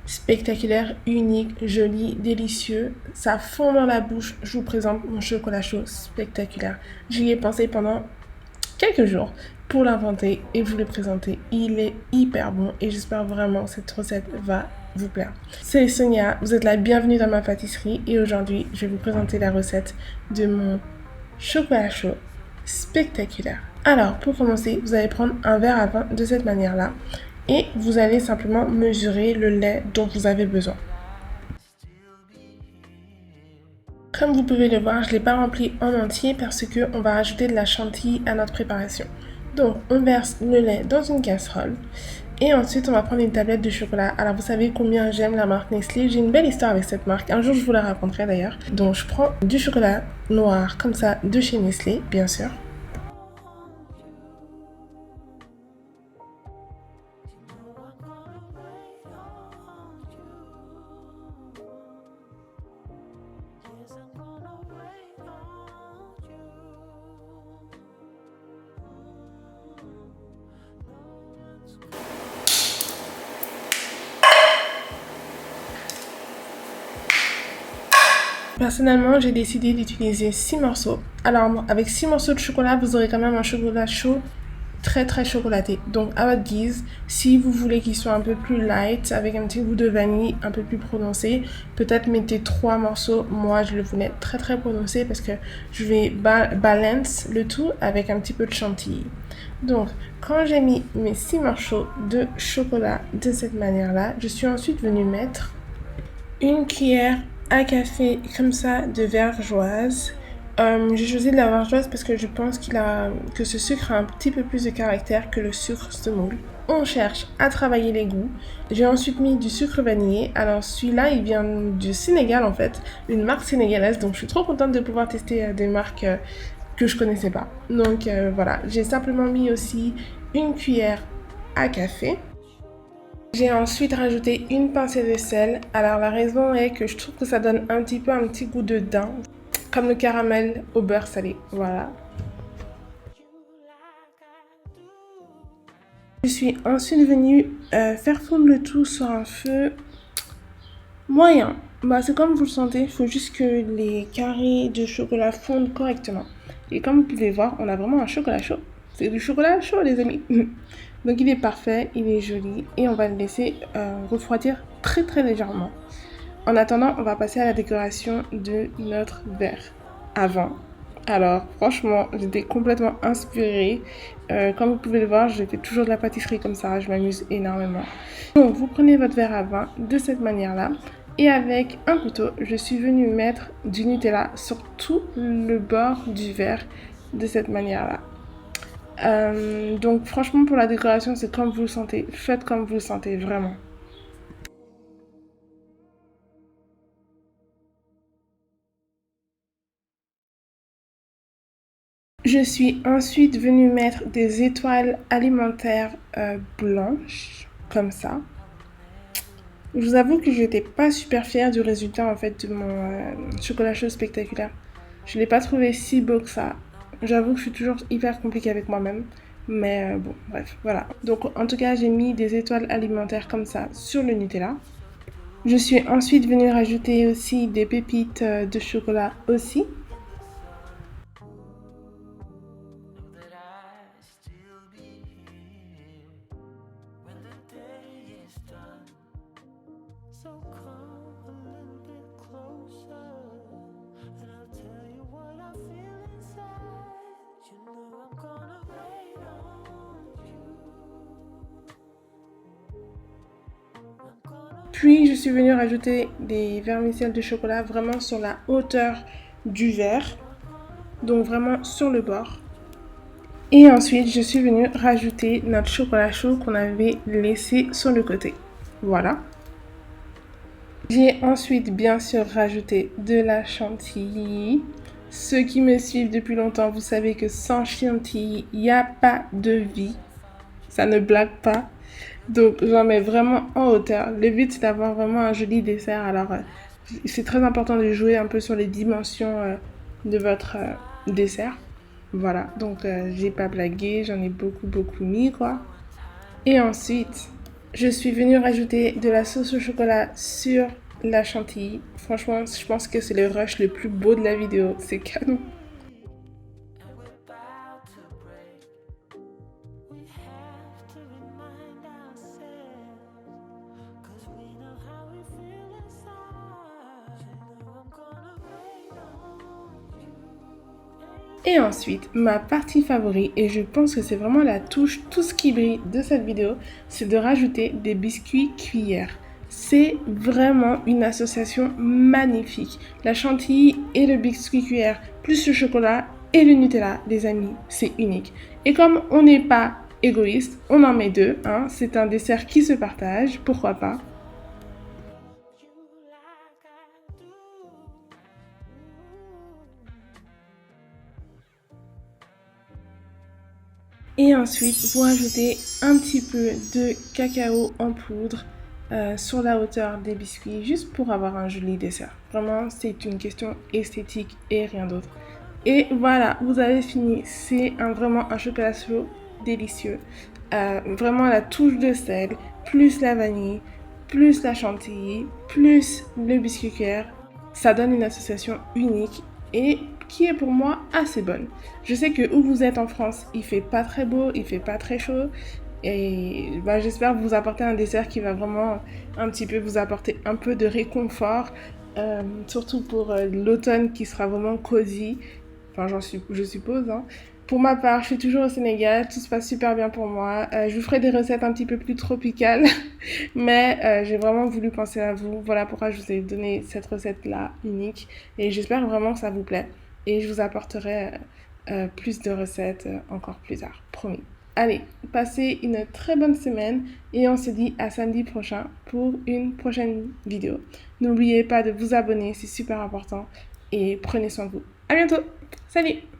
Spectaculaire, unique, joli, délicieux, ça fond dans la bouche. Je vous présente mon chocolat chaud spectaculaire. J'y ai pensé pendant quelques jours pour l'inventer et vous le présenter. Il est hyper bon et j'espère vraiment que cette recette va vous plaire. C'est Sonia, vous êtes la bienvenue dans ma pâtisserie et aujourd'hui je vais vous présenter la recette de mon chocolat chaud spectaculaire. Alors pour commencer, vous allez prendre un verre à vin de cette manière-là. Et vous allez simplement mesurer le lait dont vous avez besoin. Comme vous pouvez le voir, je ne l'ai pas rempli en entier parce qu'on va ajouter de la chantilly à notre préparation. Donc on verse le lait dans une casserole et ensuite on va prendre une tablette de chocolat. Alors vous savez combien j'aime la marque Nestlé, j'ai une belle histoire avec cette marque, un jour je vous la raconterai d'ailleurs. Donc je prends du chocolat noir comme ça de chez Nestlé bien sûr. Personnellement, j'ai décidé d'utiliser 6 morceaux. Alors, avec 6 morceaux de chocolat, vous aurez quand même un chocolat chaud très chocolaté. Donc, à votre guise, si vous voulez qu'il soit un peu plus light, avec un petit goût de vanille un peu plus prononcé, peut-être mettez 3 morceaux. Moi, je le voulais très prononcé parce que je vais balance le tout avec un petit peu de chantilly. Donc, quand j'ai mis mes 6 morceaux de chocolat de cette manière-là, je suis ensuite venue mettre une cuillère à café comme ça de vergeoise. J'ai choisi de la vergeoise parce que je pense que ce sucre a un petit peu plus de caractère que le sucre semoule. On cherche à travailler les goûts. J'ai ensuite mis du sucre vanillé. Alors celui-là, il vient du Sénégal en fait, une marque sénégalaise. Donc je suis trop contente de pouvoir tester des marques que je connaissais pas. Donc voilà, j'ai simplement mis aussi une cuillère à café. J'ai ensuite rajouté une pincée de sel. Alors la raison est que je trouve que ça donne un petit goût de daim, comme le caramel au beurre salé. Voilà. Je suis ensuite venue faire fondre le tout sur un feu moyen. C'est comme vous le sentez, il faut juste que les carrés de chocolat fondent correctement. Et comme vous pouvez voir, on a vraiment un chocolat chaud. C'est du chocolat chaud les amis. Donc il est parfait, il est joli et on va le laisser refroidir très légèrement. En attendant, on va passer à la décoration de notre verre avant. Alors franchement, j'étais complètement inspirée. Comme vous pouvez le voir, je fais toujours de la pâtisserie comme ça, je m'amuse énormément. Donc vous prenez votre verre à vin de cette manière-là. Et avec un couteau, je suis venue mettre du Nutella sur tout le bord du verre de cette manière-là. Donc franchement pour la décoration c'est comme vous le sentez, faites comme vous le sentez vraiment. Je suis ensuite venue mettre des étoiles alimentaires blanches comme ça. Je vous avoue que je n'étais pas super fière du résultat en fait de mon chocolat chaud spectaculaire. Je ne l'ai pas trouvé si beau que ça. J'avoue que je suis toujours hyper compliquée avec moi-même. Mais bon, bref, voilà. Donc en tout cas, j'ai mis des étoiles alimentaires comme ça sur le Nutella. Je suis ensuite venue rajouter aussi des pépites de chocolat aussi. Puis je suis venue rajouter des vermicelles de chocolat vraiment sur la hauteur du verre, donc vraiment sur le bord. Et ensuite je suis venue rajouter notre chocolat chaud qu'on avait laissé sur le côté. Voilà. J'ai ensuite bien sûr rajouté de la chantilly. Ceux qui me suivent depuis longtemps, vous savez que sans chantilly, il n'y a pas de vie. Ça ne blague pas. Donc j'en mets vraiment en hauteur. Le but c'est d'avoir vraiment un joli dessert. Alors c'est très important de jouer un peu sur les dimensions de votre dessert. Voilà, donc j'ai pas blagué, j'en ai beaucoup mis quoi. Et ensuite, je suis venue rajouter de la sauce au chocolat sur la chantilly. Franchement, je pense que c'est le rush le plus beau de la vidéo. C'est canon. Et ensuite, ma partie favorite, et je pense que c'est vraiment la touche, tout ce qui brille de cette vidéo, c'est de rajouter des biscuits cuillères. C'est vraiment une association magnifique. La chantilly et le biscuit cuillère, plus le chocolat et le Nutella, les amis, c'est unique. Et comme on n'est pas égoïste, on en met deux. Hein. C'est un dessert qui se partage, pourquoi pas. Et ensuite, vous rajoutez un petit peu de cacao en poudre sur la hauteur des biscuits, juste pour avoir un joli dessert. Vraiment, c'est une question esthétique et rien d'autre. Et voilà, vous avez fini. C'est vraiment un chocolat chaud délicieux. Vraiment la touche de sel, plus la vanille, plus la chantilly, plus le biscuit cuir. Ça donne une association unique et qui est pour moi assez bonne. Je sais que où vous êtes en France, il fait pas très beau, il fait pas très chaud. Et j'espère vous apporter un dessert qui va vraiment un petit peu vous apporter un peu de réconfort. Surtout pour l'automne qui sera vraiment cosy. Enfin, je suppose. Hein. Pour ma part, je suis toujours au Sénégal, tout se passe super bien pour moi. Je vous ferai des recettes un petit peu plus tropicales, mais j'ai vraiment voulu penser à vous. Voilà pourquoi je vous ai donné cette recette-là unique. Et j'espère vraiment que ça vous plaît. Et je vous apporterai plus de recettes encore plus tard, promis. Allez, passez une très bonne semaine et on se dit à samedi prochain pour une prochaine vidéo. N'oubliez pas de vous abonner, c'est super important et prenez soin de vous. À bientôt. Salut!